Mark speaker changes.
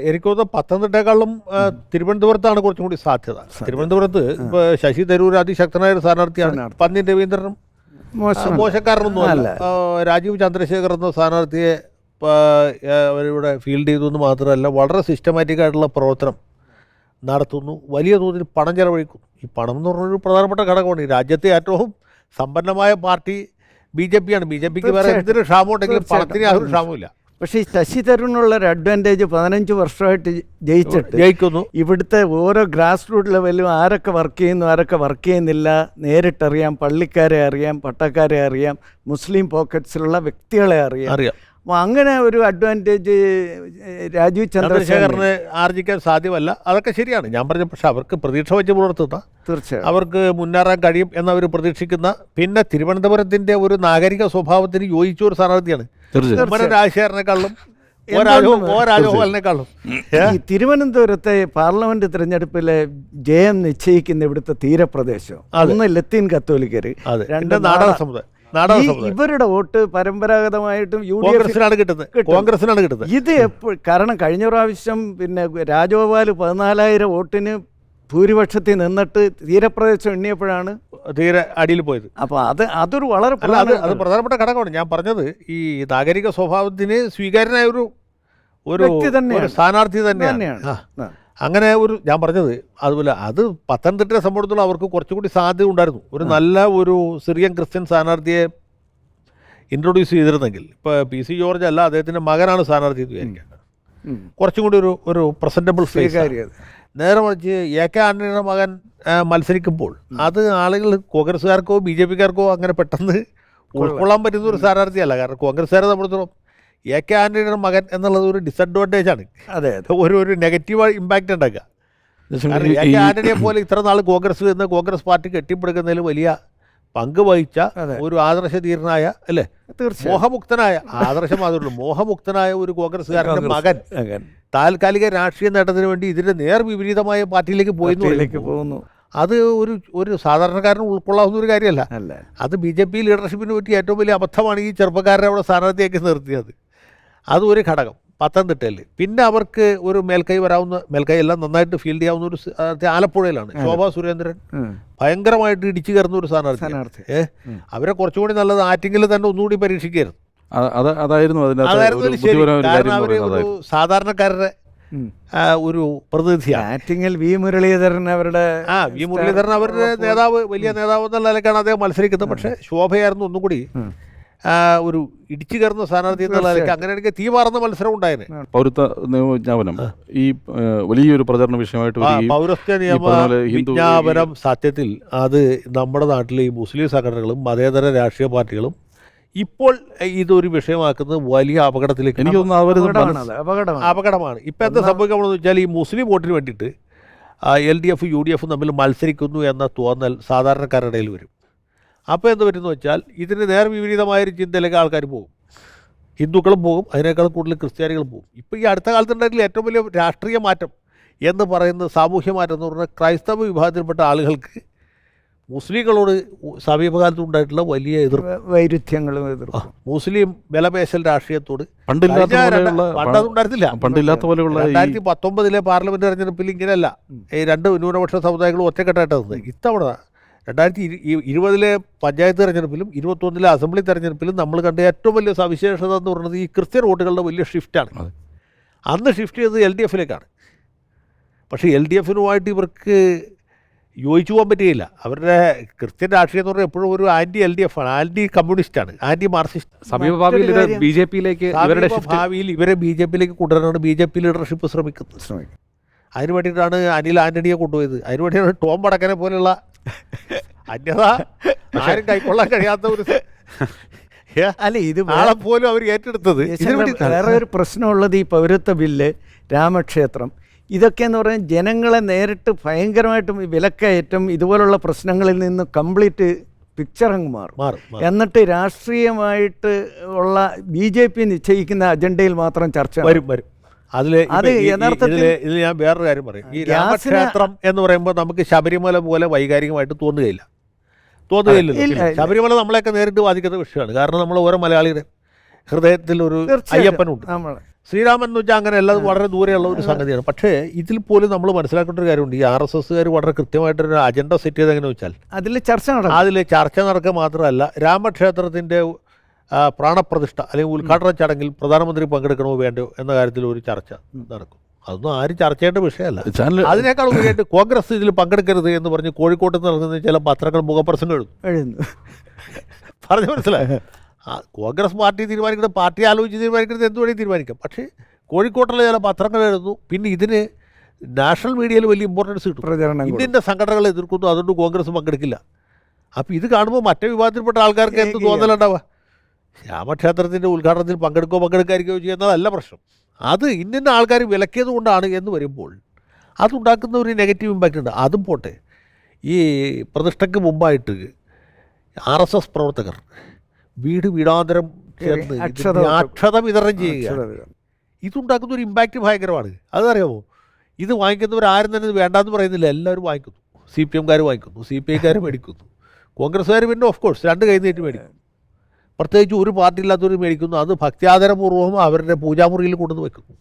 Speaker 1: എനിക്ക് തോന്നുന്നു പത്തനംതിട്ടയെക്കാളും തിരുവനന്തപുരത്താണ് കുറച്ചും കൂടി സാധ്യത. തിരുവനന്തപുരത്ത് ഇപ്പോൾ ശശി തരൂർ അതിശക്തനായ ഒരു സ്ഥാനാർത്ഥിയാണ്. പന്ന്യൻ രവീന്ദ്രനും മോശക്കാരനൊന്നും അല്ല. രാജീവ് ചന്ദ്രശേഖർ എന്ന സ്ഥാനാർത്ഥിയെ അവരിവിടെ ഫീൽഡ് ചെയ്തു എന്ന് മാത്രമല്ല, വളരെ സിസ്റ്റമാറ്റിക് ആയിട്ടുള്ള പ്രവർത്തനം നടത്തുന്നു. വലിയ തോതിൽ പണം ചെലവഴിക്കും. ഈ പണം എന്ന് പറഞ്ഞൊരു പ്രധാനപ്പെട്ട ഘടകമാണ്. ഈ രാജ്യത്തെ ഏറ്റവും സമ്പന്നമായ പാർട്ടി BJP ആണ്. BJPക്ക് വേറെ എന്തൊരു ക്ഷാമമുണ്ടെങ്കിലും പണത്തിന് യാതൊരു ക്ഷാമമില്ല.
Speaker 2: പക്ഷേ ഈ ശശി തരൂരിനുള്ളൊരു അഡ്വാൻറ്റേജ് 15 വർഷമായിട്ട് ജയിക്കുന്നു. ഇവിടുത്തെ ഓരോ ഗ്രാസ് റൂട്ട് ലെവലിലും ആരൊക്കെ വർക്ക് ചെയ്യുന്നു, ആരൊക്കെ വർക്ക് ചെയ്യുന്നില്ല നേരിട്ടറിയാം. പള്ളിക്കാരെ അറിയാം, പട്ടക്കാരെ അറിയാം, മുസ്ലിം പോക്കറ്റ്സിലുള്ള വ്യക്തികളെ അറിയാം. അപ്പോൾ അങ്ങനെ ഒരു അഡ്വാൻറ്റേജ് രാജീവ് ചന്ദ്രശേഖറിന്
Speaker 1: ആർജിക്കാൻ സാധ്യമല്ല. അതൊക്കെ ശരിയാണ് ഞാൻ പറഞ്ഞ. പക്ഷെ അവർക്ക് പ്രതീക്ഷ വെച്ച് പുലർത്തുന്ന,
Speaker 2: തീർച്ചയായും
Speaker 1: അവർക്ക് മുന്നേറാൻ കഴിയും എന്നവർ പ്രതീക്ഷിക്കുന്ന, പിന്നെ തിരുവനന്തപുരത്തിൻ്റെ ഒരു നാഗരിക സ്വഭാവത്തിന് യോജിച്ച ഒരു സ്ഥാനാർത്ഥിയാണ്. രാജശേഖരനെക്കാളും രാജഗോപാലിനെക്കാളും.
Speaker 2: ഈ തിരുവനന്തപുരത്തെ പാർലമെന്റ് തിരഞ്ഞെടുപ്പിലെ ജയം നിശ്ചയിക്കുന്ന ഇവിടുത്തെ തീരപ്രദേശം, ഒന്ന് ലത്തീൻ കത്തോലിക്കര്, രണ്ട്
Speaker 1: നാടക സമുദായം.
Speaker 2: ഇവരുടെ വോട്ട് പരമ്പരാഗതമായിട്ടും
Speaker 1: കോൺഗ്രസിനാണ് കിട്ടുന്നത്.
Speaker 2: ഇത് കാരണം കഴിഞ്ഞ പ്രാവശ്യം പിന്നെ രാജഗോപാൽ 14,000 വോട്ടിന് ഭൂരിപക്ഷത്തിൽ നിന്നിട്ട് തീരപ്രദേശം എണ്ണിയപ്പോഴാണ്
Speaker 1: തീരെ അടിയിൽ പോയത്.
Speaker 2: അപ്പോൾ അതൊരു വളരെ
Speaker 1: അത് പ്രധാനപ്പെട്ട ഘടകമാണ്. ഞാൻ പറഞ്ഞത് ഈ നാഗരിക സ്വഭാവത്തിന് സ്വീകാര്യനായ ഒരു സ്ഥാനാർത്ഥി തന്നെയാണ്. അങ്ങനെ ഞാൻ പറഞ്ഞത് അതുപോലെ അത് പത്തനംതിട്ടയെ സംബന്ധിച്ചിടത്തോളം അവർക്ക് കുറച്ചുകൂടി സാധ്യത ഉണ്ടായിരുന്നു. ഒരു നല്ല ഒരു സിറിയൻ ക്രിസ്ത്യൻ സ്ഥാനാർത്ഥിയെ ഇൻട്രൊഡ്യൂസ് ചെയ്തിരുന്നെങ്കിൽ, ഇപ്പോൾ PC ജോർജ് അല്ല, അദ്ദേഹത്തിൻ്റെ മകനാണ് സ്ഥാനാർത്ഥി എന്ന് വിചാരിക്കുക, കുറച്ചും കൂടി ഒരു പ്രസൻറ്റബിൾ ഫേസ്. നേരെ മറിച്ച് AK ആന്റണിയുടെ മകൻ മത്സരിക്കുമ്പോൾ അത് ആളുകൾ കോൺഗ്രസ്സുകാർക്കോ BJPക്കാർക്കോ അങ്ങനെ പെട്ടെന്ന് ഉൾക്കൊള്ളാൻ പറ്റുന്ന ഒരു സ്ഥാനാർത്ഥിയല്ല. കാരണം കോൺഗ്രസ്സുകാരെ സംബന്ധിച്ചിടത്തോളം AK ആന്റണിയുടെ മകൻ എന്നുള്ളത് ഒരു ഡിസഡ്വാൻറ്റേജ് ആണ്. ഒരു നെഗറ്റീവ് ഇമ്പാക്റ്റ് ഉണ്ടാക്കുക. AK ആന്റണിയെ പോലെ ഇത്ര നാൾ കോൺഗ്രസ് പാർട്ടി കെട്ടിപ്പടുക്കുന്നതിൽ വലിയ പങ്ക് വഹിച്ച ഒരു ആദർശധീരനായ, അല്ലേ, മോഹമുക്തനായ ഒരു കോൺഗ്രസ്സുകാരൻ്റെ മകൻ താൽക്കാലിക രാഷ്ട്രീയ നേട്ടത്തിന് വേണ്ടി ഇതിന്റെ വിപരീതമായ പാർട്ടിയിലേക്ക് പോകുന്നു. അത് ഒരു സാധാരണക്കാരന് ഉൾക്കൊള്ളാവുന്ന ഒരു കാര്യമല്ല. അത് BJP ലീഡർഷിപ്പിന് പറ്റിയ ഏറ്റവും വലിയ അബദ്ധമാണ് ഈ ചെറുപ്പക്കാരനെ അവിടെ സ്ഥാനാർത്ഥിയാക്കി നിർത്തിയത്. അതും ഒരു ഘടകം പത്തനംതിട്ടയിൽ. പിന്നെ അവർക്ക് ഒരു മേൽക്കൈ എല്ലാം നന്നായിട്ട് ഫീൽഡ് ചെയ്യാവുന്ന ഒരു ആലപ്പുഴയിലാണ്. ശോഭാ സുരേന്ദ്രൻ ഭയങ്കരമായിട്ട് ഇടിച്ചു കയറുന്ന ഒരു സ്ഥാനാർത്ഥി. അവരെ കുറച്ചുകൂടി നല്ലത് ആറ്റിങ്ങിൽ തന്നെ ഒന്നുകൂടി പരീക്ഷിക്കരുത്.
Speaker 3: അതായിരുന്നു
Speaker 1: കാരണം അവർ ഒരു സാധാരണക്കാരുടെ ഒരു പ്രതിനിധിയാണ്.
Speaker 2: ആറ്റിങ്ങൽ വി മുരളീധരൻ അവരുടെ
Speaker 1: നേതാവ്, വലിയ നേതാവ് എന്നുള്ള നിലക്കാണ് അദ്ദേഹം മത്സരിക്കുന്നത്. പക്ഷേ ശോഭയായിരുന്നു ഒന്നും കൂടി ഒരു ഇടിച്ചു കയറുന്ന സ്ഥാനാർത്ഥി എന്നുള്ള നിലയ്ക്ക്. അങ്ങനെയാണെങ്കിൽ തീവാർന്ന മത്സരം ഉണ്ടായിരുന്നു.
Speaker 3: പൗരത്വ നിയമവിജ്ഞാപനം ഈ വലിയൊരു പ്രചരണ വിഷയമായിട്ട്
Speaker 1: പൗരത്വ നിയമ വിജ്ഞാപനം സത്യത്തിൽ അത് നമ്മുടെ നാട്ടിലെ ഈ മുസ്ലിം സംഘടനകളും മതേതര രാഷ്ട്രീയ പാർട്ടികളും ഇപ്പോൾ ഇതൊരു വിഷയമാക്കുന്നത് വലിയ അപകടത്തിലേക്ക്,
Speaker 3: എനിക്ക് തോന്നുന്നു
Speaker 1: അപകടമാണ്. ഇപ്പം എന്താ സംഭവിക്കണമെന്ന് വെച്ചാൽ, ഈ മുസ്ലിം വോട്ടിന് വേണ്ടിയിട്ട് LDF UDF തമ്മിൽ മത്സരിക്കുന്നു എന്ന തോന്നൽ സാധാരണക്കാരുടെ ഇടയിൽ വരും. അപ്പോൾ എന്ത് പറ്റുമെന്ന് വെച്ചാൽ ഇതിന് വിപരീതമായൊരു ചിന്തയിലേക്ക് ആൾക്കാർ പോകും. ഹിന്ദുക്കളും പോകും, അതിനേക്കാൾ കൂടുതൽ ക്രിസ്ത്യാനികളും പോകും. ഇപ്പോൾ ഈ അടുത്ത കാലത്തുണ്ടായിട്ടുള്ള ഏറ്റവും വലിയ രാഷ്ട്രീയ മാറ്റം എന്ന് പറയുന്നത്, സാമൂഹ്യ മാറ്റം എന്ന് പറഞ്ഞാൽ, ക്രൈസ്തവ വിഭാഗത്തിൽപ്പെട്ട ആളുകൾക്ക് മുസ്ലിങ്ങളോട് സമീപകാലത്ത് ഉണ്ടായിട്ടുള്ള വലിയ
Speaker 2: വൈരുദ്ധ്യങ്ങളും
Speaker 1: മുസ്ലിം വിലപേശൽ രാഷ്ട്രീയത്തോട്
Speaker 3: പണ്ടുണ്ടായിരുന്നില്ല.
Speaker 1: 2019 പാർലമെന്റ് തെരഞ്ഞെടുപ്പിൽ ഇങ്ങനെയല്ല, ഈ രണ്ട് ന്യൂനപക്ഷ സമുദായങ്ങളും ഒറ്റക്കെട്ടായിട്ടത്. ഇത്തവണ 2020 പഞ്ചായത്ത് തെരഞ്ഞെടുപ്പിലും 2021 അസംബ്ലി തെരഞ്ഞെടുപ്പിലും നമ്മൾ കണ്ട ഏറ്റവും വലിയ സവിശേഷത എന്ന് പറയുന്നത് ഈ ക്രിസ്ത്യൻ വോട്ടുകളുടെ വലിയ ഷിഫ്റ്റാണ്. അന്ന് ഷിഫ്റ്റ് ചെയ്തത് LDFിലേക്കാണ്. പക്ഷേ LDFിനുമായിട്ട് ഇവർക്ക് യോജിച്ചു പോകാൻ പറ്റുകയില്ല. അവരുടെ ക്രിസ്ത്യൻ രാഷ്ട്രീയം എന്ന് പറഞ്ഞാൽ എപ്പോഴും ഒരു LDF ആണ്, ആൻറ്റി കമ്മ്യൂണിസ്റ്റാണ്, ആൻറ്റി മാർക്സിസ്റ്റ്.
Speaker 3: സമീപഭാവിയിൽ
Speaker 1: ഇവരെ BJPയിലേക്ക് കൊണ്ടുവരാനാണ് BJP ലീഡർഷിപ്പ് ശ്രമിക്കുന്നത്. അതിന് വേണ്ടിയിട്ടാണ് അനിൽ ആന്റണിയെ കൊണ്ടുപോയത്. അതിന് വേണ്ടിയാണ് ടോം വടക്കനെ പോലെയുള്ള അന്യത ആരും കൈക്കൊള്ളാൻ കഴിയാത്ത ഒരു ആളെ പോലും അവർ ഏറ്റെടുത്തത്.
Speaker 2: വേറെ ഒരു പ്രശ്നമുള്ളത് ഈ പൗരത്വ ബില്ല്, രാമക്ഷേത്രം, ഇതൊക്കെ എന്ന് പറഞ്ഞാൽ ജനങ്ങളെ നേരിട്ട് ഭയങ്കരമായിട്ടും വിലക്കയറ്റം ഇതുപോലുള്ള പ്രശ്നങ്ങളിൽ നിന്ന് കംപ്ലീറ്റ് പിക്ചർ അങ്ങ് മാറും. എന്നിട്ട് രാഷ്ട്രീയമായിട്ട് ഉള്ള BJP നിശ്ചയിക്കുന്ന അജണ്ടയിൽ മാത്രം ചർച്ച വരും.
Speaker 1: ഇതിൽ ഞാൻ വേറൊരു കാര്യം പറയും. ഈ രാമക്ഷേത്രം എന്ന് പറയുമ്പോൾ നമുക്ക് ശബരിമല പോലെ വൈകാരികമായിട്ട് തോന്നുകയില്ല. ശബരിമല നമ്മളെയൊക്കെ നേരിട്ട് ബാധിക്കുന്ന വിഷയമാണ്. കാരണം നമ്മൾ ഓരോ മലയാളിയുടെ ഹൃദയത്തിൽ ഒരു അയ്യപ്പനുണ്ട്. ശ്രീരാമൻ എന്ന് വെച്ചാൽ അങ്ങനെ എല്ലാം വളരെ ദൂരെയുള്ള ഒരു സംഗതിയാണ്. പക്ഷേ ഇതിൽ പോലും നമ്മൾ മനസ്സിലാക്കേണ്ട ഒരു കാര്യമുണ്ട്. ഈ RSSകാർ വളരെ കൃത്യമായിട്ടൊരു അജണ്ട സെറ്റ് ചെയ്ത് എങ്ങനെ വെച്ചാൽ അതിൽ ചർച്ച നടക്കുക മാത്രമല്ല, രാമക്ഷേത്രത്തിൻ്റെ പ്രാണപ്രതിഷ്ഠ അല്ലെങ്കിൽ ഉദ്ഘാടന ചടങ്ങിൽ പ്രധാനമന്ത്രി പങ്കെടുക്കണമോ വേണ്ടയോ എന്ന കാര്യത്തിൽ ഒരു ചർച്ച നടക്കും. അതൊന്നും ആരും ചർച്ച ചെയ്യേണ്ട വിഷയമല്ല. അതിനേക്കാൾ ഉപരിയായിട്ട് കോൺഗ്രസ് ഇതിൽ പങ്കെടുക്കരുത് എന്ന് പറഞ്ഞ് കോഴിക്കോട്ട് നടക്കുന്ന ചില പത്രങ്ങൾ മുഖപ്രസംഗം എഴുതുന്നു. പറഞ്ഞു മനസ്സിലായി. കോൺഗ്രസ് പാർട്ടി തീരുമാനിക്കുന്നത്, പാർട്ടി ആലോചിച്ച് തീരുമാനിക്കുന്നത് എന്ത് വേണമെങ്കിൽ തീരുമാനിക്കാം. പക്ഷേ കോഴിക്കോട്ടുള്ള ചില പത്രങ്ങൾ എഴുതുന്നു. പിന്നെ ഇതിന് നാഷണൽ മീഡിയയിൽ വലിയ ഇമ്പോർട്ടൻസ് കിട്ടും. ഇന്ത്യൻ്റെ സംഘടനകളെ എതിർക്കുന്നു, അതുകൊണ്ട് കോൺഗ്രസ് പങ്കെടുക്കില്ല. അപ്പോൾ ഇത് കാണുമ്പോൾ മറ്റേ വിഭാഗത്തിൽപ്പെട്ട ആൾക്കാർക്ക് എന്ത് തോന്നലുണ്ടാവുക? രാമക്ഷേത്രത്തിൻ്റെ ഉദ്ഘാടനത്തിൽ പങ്കെടുക്കാതിരിക്കുകയോ ചെയ്യുന്നതല്ല പ്രശ്നം. അത് ഇന്ന ആൾക്കാർ വിലക്കിയത് കൊണ്ടാണ് എന്ന് വരുമ്പോൾ അതുണ്ടാക്കുന്ന ഒരു നെഗറ്റീവ് ഇമ്പാക്റ്റ് ഉണ്ട്. അതും പോട്ടെ, ഈ പ്രതിഷ്ഠയ്ക്ക് മുമ്പായിട്ട് RSS പ്രവർത്തകർ വീടാന്തരം ചേർന്ന് അക്ഷത വിതരണം ചെയ്യുക, ഇതുണ്ടാക്കുന്ന ഒരു ഇമ്പാക്റ്റ് ഭയങ്കരമാണ്. അതറിയാമോ? ഇത് വാങ്ങിക്കുന്നവരാരും തന്നെ ഇത് വേണ്ടാന്ന് പറയുന്നില്ല, എല്ലാവരും വാങ്ങിക്കുന്നു. CPMകാർ വാങ്ങിക്കുന്നു, CPIക്കാർ മേടിക്കുന്നു, കോൺഗ്രസ്സുകാർ പിന്നെ ഓഫ് കോഴ്സ് രണ്ട് കൈ നീട്ടി മേടിക്കുന്നു. പ്രത്യേകിച്ച് ഒരു പാർട്ടി ഇല്ലാത്തവർ മേടിക്കുന്നു. അത് ഭക്ത്യാദരപൂർവ്വം അവരുടെ പൂജാമുറിയിൽ കൊണ്ടുവന്ന് വെക്കുന്നു.